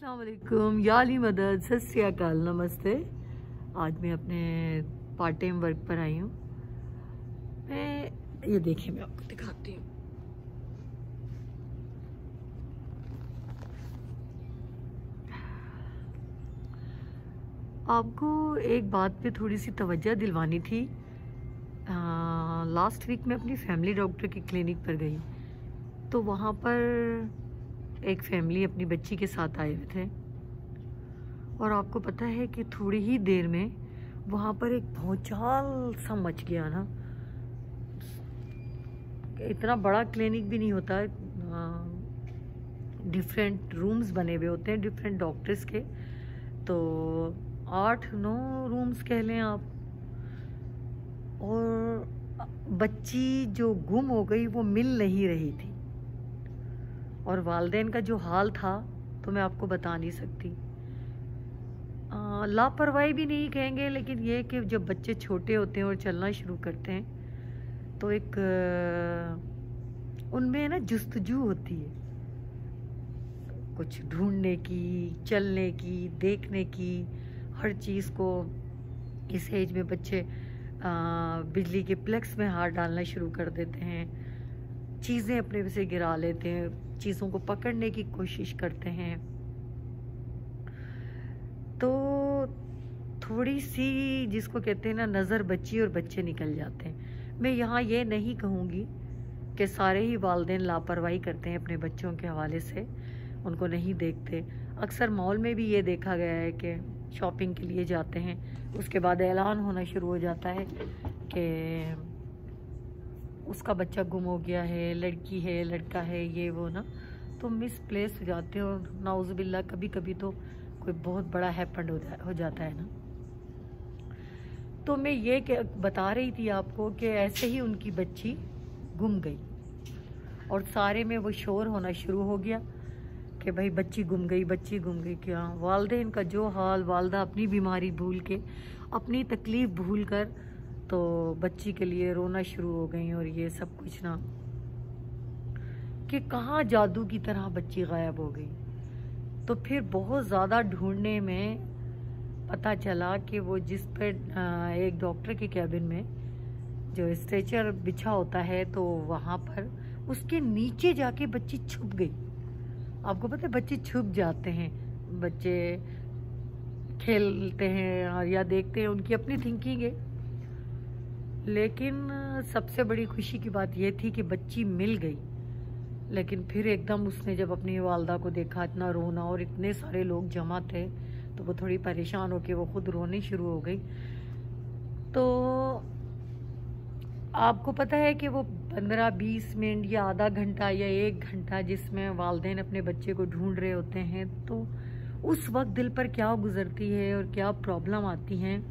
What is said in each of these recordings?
अस्सलाम वालेकुम, याली मदद, सत श्री अकाल, नमस्ते। आज मैं अपने पार्ट टाइम वर्क पर आई हूँ। ये देखिए, मैं आपको दिखाती हूँ। आपको एक बात पे थोड़ी सी तवज्जो दिलवानी थी। लास्ट वीक मैं अपनी फैमिली डॉक्टर की क्लिनिक पर गई, तो वहाँ पर एक फैमिली अपनी बच्ची के साथ आए हुए थे, और आपको पता है कि थोड़ी ही देर में वहाँ पर एक भौचाल सा मच गया ना। इतना बड़ा क्लिनिक भी नहीं होता, डिफरेंट रूम्स बने हुए होते हैं डिफरेंट डॉक्टर्स के, तो 8-9 रूम्स कह लें आप। और बच्ची जो गुम हो गई वो मिल नहीं रही थी, और वालिदैन का जो हाल था तो मैं आपको बता नहीं सकती। लापरवाही भी नहीं कहेंगे, लेकिन ये कि जब बच्चे छोटे होते हैं और चलना शुरू करते हैं तो एक उनमें ना जुस्तजू होती है, कुछ ढूंढने की, चलने की, देखने की, हर चीज़ को। इस एज में बच्चे बिजली के प्लग्स में हाथ डालना शुरू कर देते हैं, चीज़ें अपने से गिरा लेते हैं, चीज़ों को पकड़ने की कोशिश करते हैं। तो थोड़ी सी जिसको कहते हैं ना, नज़र बच्ची और बच्चे निकल जाते हैं। मैं यहाँ ये नहीं कहूँगी कि सारे ही वालिदैन लापरवाही करते हैं अपने बच्चों के हवाले से, उनको नहीं देखते। अक्सर मॉल में भी ये देखा गया है कि शॉपिंग के लिए जाते हैं, उसके बाद ऐलान होना शुरू हो जाता है कि उसका बच्चा गुम हो गया है, लड़की है, लड़का है, ये वो ना, तो मिसप्लेस हो जाते हैं। और नाउज़ुबिल्लाह कभी कभी तो कोई बहुत बड़ा हैपन हो जाता है ना। तो मैं ये बता रही थी आपको कि ऐसे ही उनकी बच्ची गुम गई, और सारे में वो शोर होना शुरू हो गया कि भाई बच्ची गुम गई, बच्ची गुम गई। क्या वालिदैन का जो हाल, वालदा अपनी बीमारी भूल के, अपनी तकलीफ़ भूल कर तो बच्ची के लिए रोना शुरू हो गई। और ये सब कुछ ना कि कहाँ जादू की तरह बच्ची गायब हो गई। तो फिर बहुत ज़्यादा ढूंढने में पता चला कि वो जिस पर एक डॉक्टर के कैबिन में जो स्ट्रेचर बिछा होता है, तो वहाँ पर उसके नीचे जाके बच्ची छुप गई। आपको पता है, बच्चे छुप जाते हैं, बच्चे खेलते हैं और या देखते हैं, उनकी अपनी थिंकिंग है। लेकिन सबसे बड़ी खुशी की बात यह थी कि बच्ची मिल गई। लेकिन फिर एकदम उसने जब अपनी वालदा को देखा, इतना रोना, और इतने सारे लोग जमा थे, तो वो थोड़ी परेशान होकर वो खुद रोनी शुरू हो गई। तो आपको पता है कि वो 15-20 मिनट या आधा घंटा या 1 घंटा जिसमें वालिदैन अपने बच्चे को ढूंढ रहे होते हैं, तो उस वक्त दिल पर क्या गुजरती है और क्या प्रॉब्लम आती हैं,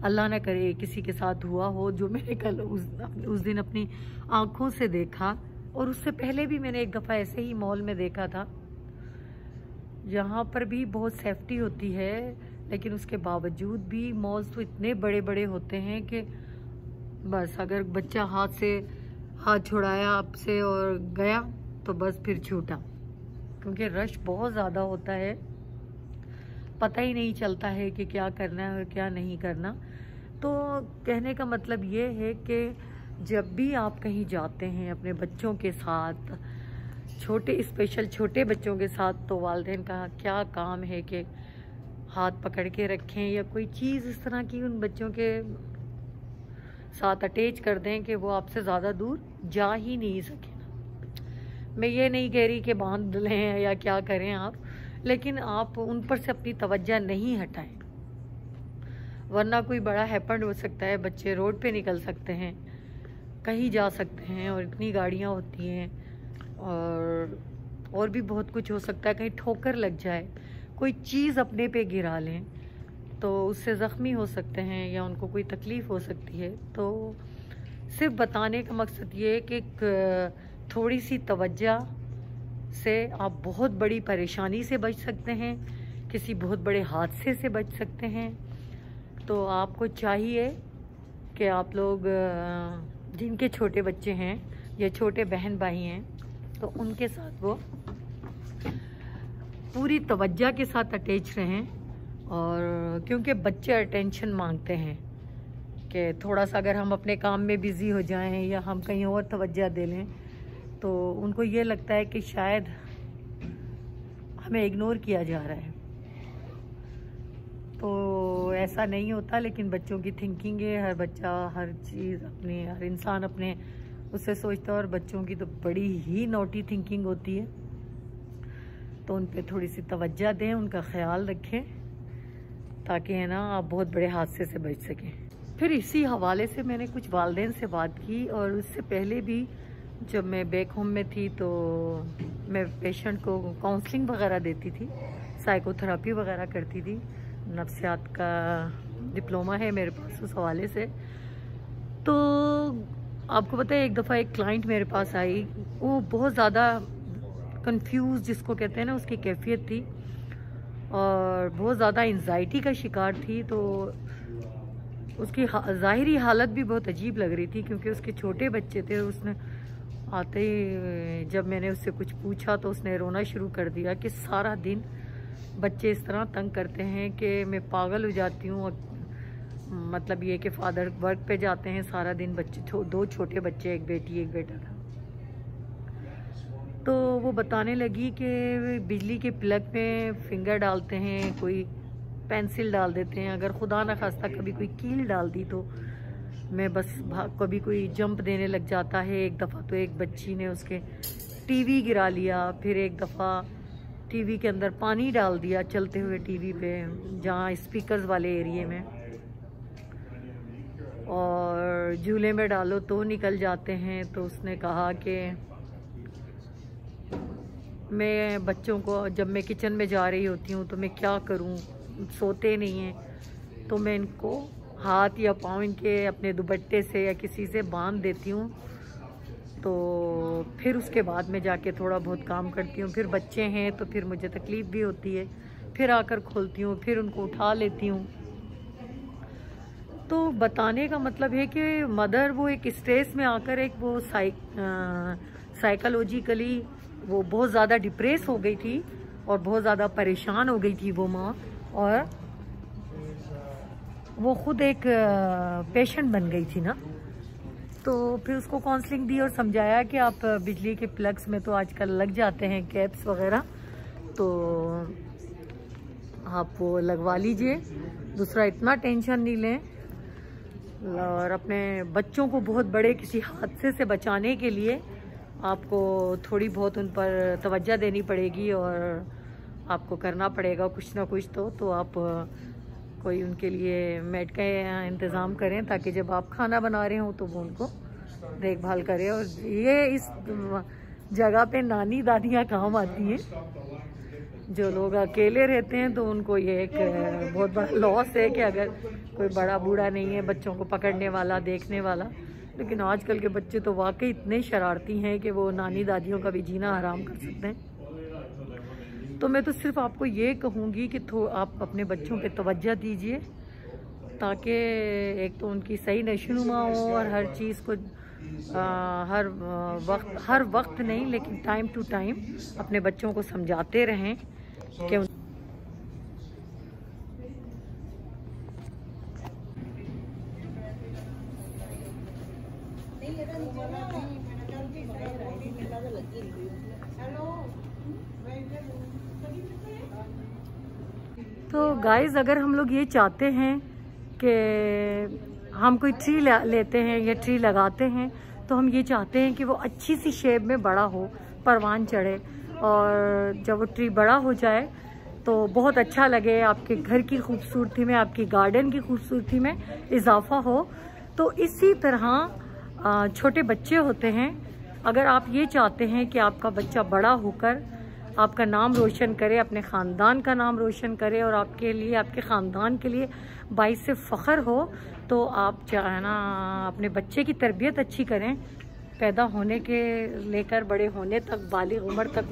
अल्लाह ना करे किसी के साथ हुआ हो, जो मैंने कल उस दिन अपनी आँखों से देखा। और उससे पहले भी मैंने एक दफ़ा ऐसे ही मॉल में देखा था। यहाँ पर भी बहुत सेफ्टी होती है, लेकिन उसके बावजूद भी मॉल्स तो इतने बड़े बड़े होते हैं कि बस अगर बच्चा हाथ छुड़ाया आपसे और गया तो बस फिर छूटा, क्योंकि रश बहुत ज़्यादा होता है, पता ही नहीं चलता है कि क्या करना है और क्या नहीं करना। तो कहने का मतलब ये है कि जब भी आप कहीं जाते हैं अपने बच्चों के साथ, स्पेशल छोटे बच्चों के साथ, तो वालिदैन का क्या काम है कि हाथ पकड़ के रखें या कोई चीज़ इस तरह की उन बच्चों के साथ अटैच कर दें कि वो आपसे ज़्यादा दूर जा ही नहीं सके। मैं ये नहीं कह रही कि बांध लें या क्या करें आप, लेकिन आप उन पर से अपनी तवज्जो नहीं हटाएं, वरना कोई बड़ा हैपन हो सकता है। बच्चे रोड पे निकल सकते हैं, कहीं जा सकते हैं, और इतनी गाड़ियाँ होती हैं, और भी बहुत कुछ हो सकता है। कहीं ठोकर लग जाए, कोई चीज़ अपने पे गिरा लें, तो उससे ज़ख्मी हो सकते हैं या उनको कोई तकलीफ़ हो सकती है। तो सिर्फ बताने का मकसद ये है कि थोड़ी सी तवज्जो से आप बहुत बड़ी परेशानी से बच सकते हैं, किसी बहुत बड़े हादसे से बच सकते हैं। तो आपको चाहिए कि आप लोग जिनके छोटे बच्चे हैं या छोटे बहन भाई हैं, तो उनके साथ वो पूरी तवज्जो के साथ अटैच रहें, और क्योंकि बच्चे अटेंशन मांगते हैं कि थोड़ा सा अगर हम अपने काम में बिज़ी हो जाएं या हम कहीं और तवज्जो दे लें तो उनको ये लगता है कि शायद हमें इग्नोर किया जा रहा है। तो ऐसा नहीं होता, लेकिन बच्चों की थिंकिंग है, हर बच्चा हर चीज़ अपने, हर इंसान अपने उससे सोचता है, और बच्चों की तो बड़ी ही नोटी थिंकिंग होती है। तो उन पे थोड़ी सी तवज्जो दें, उनका ख्याल रखें, ताकि है ना आप बहुत बड़े हादसे से बच सकें। फिर इसी हवाले से मैंने कुछ वालिदैन से बात की, और उससे पहले भी जब मैं बैक होम में थी तो मैं पेशेंट को काउंसलिंग वगैरह देती थी, साइकोथेरेपी वगैरह करती थी। नफ्सियात का डिप्लोमा है मेरे पास उस हवाले से। तो आपको पता है, एक दफ़ा एक क्लाइंट मेरे पास आई, वो बहुत ज़्यादा कंफ्यूज जिसको कहते हैं ना, उसकी कैफियत थी, और बहुत ज़्यादा एंजाइटी का शिकार थी। तो उसकी ज़ाहिरी हालत भी बहुत अजीब लग रही थी, क्योंकि उसके छोटे बच्चे थे। उसने आते ही जब मैंने उससे कुछ पूछा तो उसने रोना शुरू कर दिया कि सारा दिन बच्चे इस तरह तंग करते हैं कि मैं पागल हो जाती हूँ। मतलब ये कि फादर वर्क पे जाते हैं, सारा दिन बच्चे, दो छोटे बच्चे, एक बेटी एक बेटा था। तो वो बताने लगी कि बिजली के प्लग में फिंगर डालते हैं, कोई पेंसिल डाल देते हैं, अगर खुदा न खास्ता कभी कोई कील डाल दी तो मैं बस कभी कोई जंप देने लग जाता है। एक दफ़ा तो एक बच्ची ने उसके टीवी गिरा लिया, फिर एक दफ़ा टीवी के अंदर पानी डाल दिया चलते हुए टीवी पे, जहाँ स्पीकर्स वाले एरिए में, और झूले में डालो तो निकल जाते हैं। तो उसने कहा कि मैं बच्चों को, जब मैं किचन में जा रही होती हूँ तो मैं क्या करूँ, सोते नहीं हैं, तो मैं इनको हाथ या पाँव इनके अपने दुपट्टे से या किसी से बांध देती हूँ। तो फिर उसके बाद में जाके थोड़ा बहुत काम करती हूँ। फिर बच्चे हैं तो फिर मुझे तकलीफ़ भी होती है, फिर आकर खोलती हूँ, फिर उनको उठा लेती हूँ। तो बताने का मतलब है कि मदर वो एक स्ट्रेस में आकर एक वो साइकोलॉजिकली वो बहुत ज़्यादा डिप्रेस हो गई थी, और बहुत ज़्यादा परेशान हो गई थी वो माँ, और वो ख़ुद एक पेशेंट बन गई थी ना। तो फिर उसको काउंसलिंग दी और समझाया कि आप बिजली के प्लग्स में तो आजकल लग जाते हैं कैप्स वगैरह, तो आप वो लगवा लीजिए, दूसरा इतना टेंशन नहीं लें, और अपने बच्चों को बहुत बड़े किसी हादसे से बचाने के लिए आपको थोड़ी बहुत उन पर तवज्जो देनी पड़ेगी, और आपको करना पड़ेगा कुछ ना कुछ। तो आप कोई उनके लिए मेड का इंतज़ाम करें, ताकि जब आप खाना बना रहे हो तो वो उनको देखभाल करें। और ये इस जगह पे नानी दादियाँ काम आती हैं। जो लोग अकेले रहते हैं तो उनको ये एक बहुत बड़ा लॉस है कि अगर कोई बड़ा बूढ़ा नहीं है बच्चों को पकड़ने वाला, देखने वाला। लेकिन आजकल के बच्चे तो वाकई इतने शरारती हैं कि वो नानी दादियों का भी जीना हराम कर सकते हैं। तो मैं तो सिर्फ आपको ये कहूँगी कि आप अपने बच्चों पे तवज्जो दीजिए, ताकि एक तो उनकी सही नशोनुमा हो, और हर चीज़ को हर वक्त नहीं लेकिन टाइम टू टाइम अपने बच्चों को समझाते रहें कि तो गाइस, अगर हम लोग ये चाहते हैं कि हम कोई ट्री लेते हैं या ट्री लगाते हैं, तो हम ये चाहते हैं कि वो अच्छी सी शेप में बड़ा हो, परवान चढ़े, और जब वो ट्री बड़ा हो जाए तो बहुत अच्छा लगे, आपके घर की खूबसूरती में, आपकी गार्डन की खूबसूरती में इजाफा हो। तो इसी तरह छोटे बच्चे होते हैं, अगर आप ये चाहते हैं कि आपका बच्चा बड़ा होकर आपका नाम रोशन करे, अपने ख़ानदान का नाम रोशन करे, और आपके लिए, आपके ख़ानदान के लिए बाइस से फ़ख्र हो, तो आप चाहे ना अपने बच्चे की तरबियत अच्छी करें, पैदा होने के लेकर बड़े होने तक, बालिग उम्र तक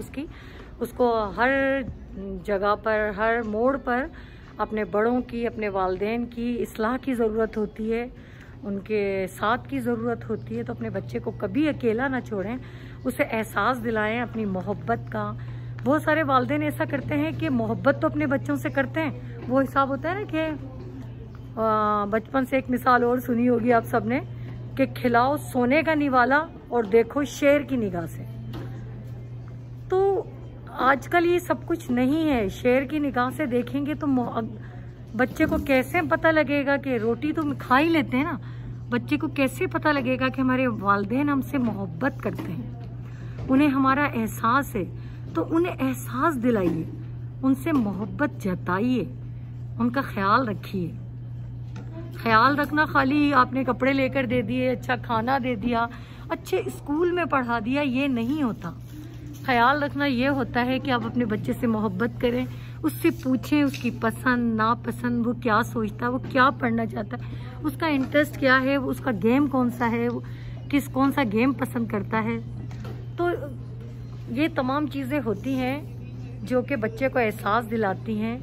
उसको हर जगह पर, हर मोड़ पर अपने बड़ों की, अपने वालिदैन की इस्लाह की ज़रूरत होती है, उनके साथ की ज़रूरत होती है। तो अपने बच्चे को कभी अकेला ना छोड़ें, उसे एहसास दिलाएं अपनी मोहब्बत का, बहुत सारे वालिदैन ऐसा करते हैं कि मोहब्बत तो अपने बच्चों से करते हैं, वो हिसाब होता है ना कि बचपन से एक मिसाल और सुनी होगी आप सबने कि खिलाओ सोने का निवाला और देखो शेर की निगाह से। तो आजकल ये सब कुछ नहीं है। शेर की निगाह से देखेंगे तो बच्चे को कैसे पता लगेगा कि रोटी तो खा ही लेते हैं ना, बच्चे को कैसे पता लगेगा कि हमारे वालिदैन हमसे मोहब्बत करते हैं, उन्हें हमारा एहसास है। तो उन्हें एहसास दिलाइए, उनसे मोहब्बत जताइए, उनका ख्याल रखिए। ख्याल रखना खाली आपने कपड़े लेकर दे दिए, अच्छा खाना दे दिया, अच्छे स्कूल में पढ़ा दिया, ये नहीं होता। ख्याल रखना ये होता है कि आप अपने बच्चे से मोहब्बत करें, उससे पूछें उसकी पसंद नापसंद, वो क्या सोचता है, वो क्या पढ़ना चाहता है, उसका इंटरेस्ट क्या है, वो उसका गेम कौन सा है, वो कौन सा गेम पसंद करता है। तो ये तमाम चीज़ें होती हैं जो कि बच्चे को एहसास दिलाती हैं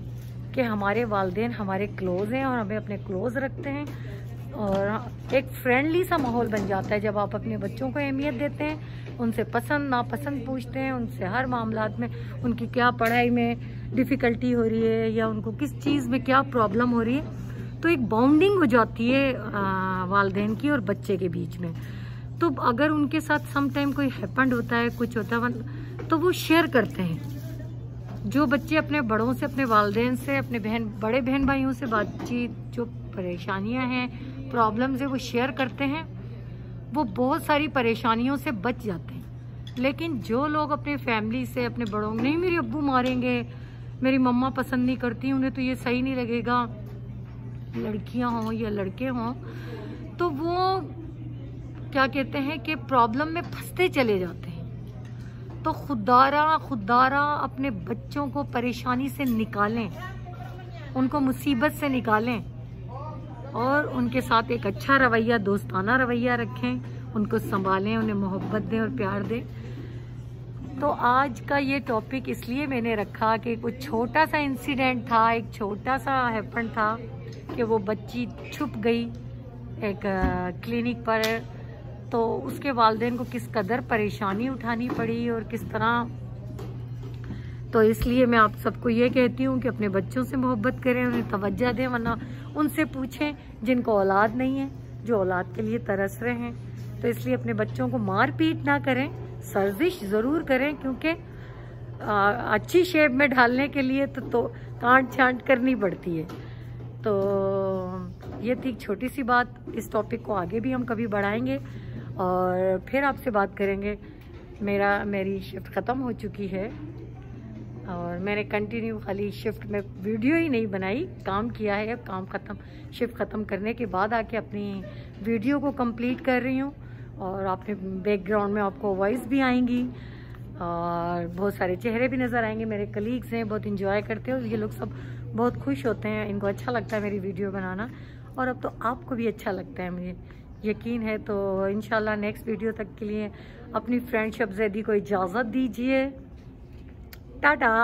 कि हमारे वालिदैन हमारे क्लोज़ हैं और हमें अपने क्लोज़ रखते हैं, और एक फ्रेंडली सा माहौल बन जाता है जब आप अपने बच्चों को अहमियत देते हैं, उनसे पसंद नापसंद पूछते हैं, उनसे हर मामलात में उनकी क्या पढ़ाई में डिफ़िकल्टी हो रही है या उनको किस चीज़ में क्या प्रॉब्लम हो रही है। तो एक बॉन्डिंग हो जाती है वालिदैन की और बच्चे के बीच में। तो अगर उनके साथ सम टाइम कोई हैपेंड होता है, कुछ होता है, तो वो शेयर करते हैं। जो बच्चे अपने बड़ों से, अपने वालिदैन से, अपने बड़े बहन भाइयों से बातचीत, जो परेशानियां हैं, प्रॉब्लम्स है, वो शेयर करते हैं, वो बहुत सारी परेशानियों से बच जाते हैं। लेकिन जो लोग अपने फैमिली से, अपने बड़ों, नहीं मेरे अब्बू मारेंगे, मेरी मम्मा पसंद नहीं करती, उन्हें तो ये सही नहीं लगेगा, लड़कियां हों या लड़के हों, तो वो क्या कहते हैं कि प्रॉब्लम में फंसते चले जाते हैं। तो खुदारा अपने बच्चों को परेशानी से निकालें, उनको मुसीबत से निकालें और उनके साथ एक अच्छा रवैया, दोस्ताना रवैया रखें, उनको संभालें, उन्हें मोहब्बत दें और प्यार दें। तो आज का ये टॉपिक इसलिए मैंने रखा कि कुछ छोटा सा इंसिडेंट था, एक छोटा सा हैपन था कि वो बच्ची छुप गई एक क्लिनिक पर, तो उसके वालिदैन को किस कदर परेशानी उठानी पड़ी और किस तरह। तो इसलिए मैं आप सबको ये कहती हूँ कि अपने बच्चों से मोहब्बत करें, उन्हें तवज्जो दें, वरना उनसे पूछें जिनको औलाद नहीं है, जो औलाद के लिए तरस रहे हैं। तो इसलिए अपने बच्चों को मार पीट ना करें, सर्जिश ज़रूर करें, क्योंकि अच्छी शेप में ढालने के लिए तो कांट छांट करनी पड़ती है। तो ये थी छोटी सी बात। इस टॉपिक को आगे भी हम कभी बढ़ाएंगे और फिर आपसे बात करेंगे। मेरी शिफ्ट ख़त्म हो चुकी है और मैंने कंटिन्यू खाली शिफ्ट में वीडियो ही नहीं बनाई, काम किया है। अब काम ख़त्म, शिफ्ट ख़त्म करने के बाद आके अपनी वीडियो को कंप्लीट कर रही हूँ। और आपने बैकग्राउंड में आपको वॉइस भी आएंगी और बहुत सारे चेहरे भी नज़र आएंगे। मेरे कलीग्स हैं, बहुत इंजॉय करते हो, ये लोग सब बहुत खुश होते हैं, इनको अच्छा लगता है मेरी वीडियो बनाना, और अब तो आपको भी अच्छा लगता है, मुझे यकीन है। तो इंशाल्लाह नेक्स्ट वीडियो तक के लिए अपनी फ्रेंड शबज़ैदी को इजाज़त दीजिए। टाटा।